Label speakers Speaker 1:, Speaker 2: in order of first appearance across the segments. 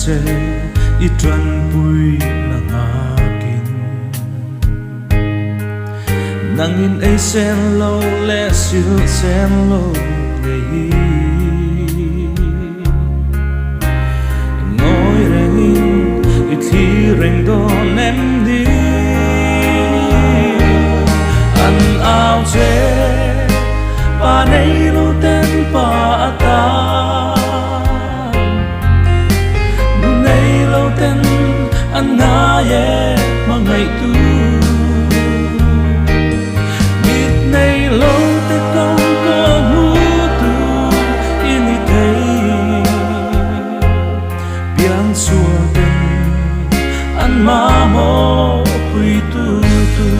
Speaker 1: che i tran pui na ngakin nangin ei sen lo le sil sen lo le ngồi rengin i thi reng don em đi an ao che pa nei lo ten pa ta nei lo ten an na ye ma ngai tu mit nei lo te kong ko mu tu ini thei biang suo ten an ma mo pui tu tu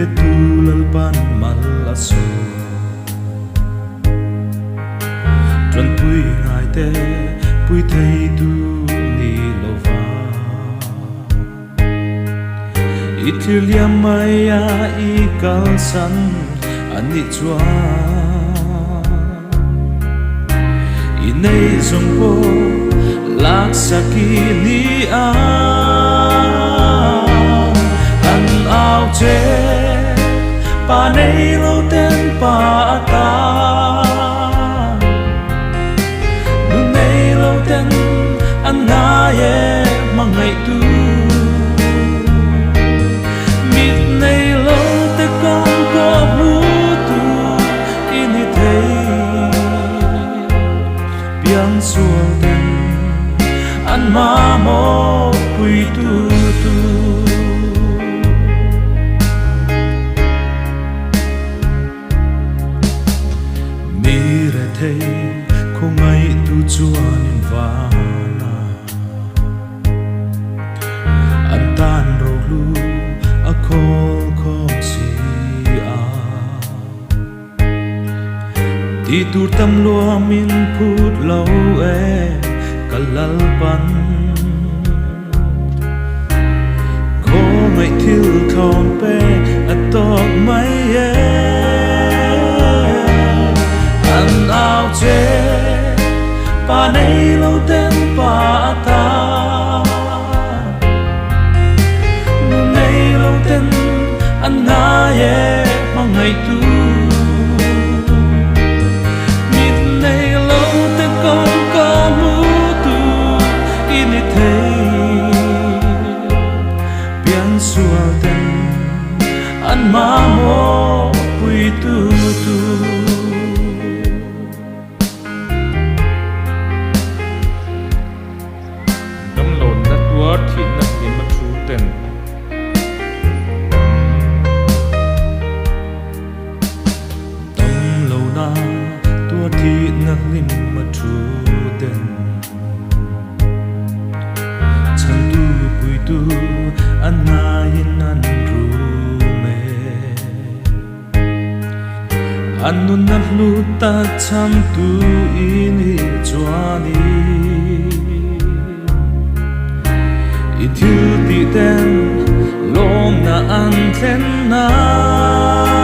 Speaker 1: Betul ban malaso Tran pui ngai te pui thei tu ni lova Itilia maya I kalsan ani chua Inei zong po laksaki ni a An ao che pa nei lo ten pa ta nu nei lo ten an na ye ma ngai tu mit nei lo te kong ko mu tu ini thei biang suo ten an ma mo pui tu tu không ai tu chuan in vana an tan ro lu a khol khom si a ti tur tam lua min phut lo e kalal pan kho ngai thil thom pe a tok mai e an ao che pa nei lo ten pa ta nu nei lo ten an na ye ma ngai tu mit nei lo te kong ko mu tu ini thei biang sual ten an ma mo pui tu tu
Speaker 2: thì nắp in mà chú tên
Speaker 1: tâm lâu na tua thì nắp in mà chú tên chân tu bùi tu an na in an ru me an nun nắp lu ta chăm tu ini chuani Itil ti ten long na an ten na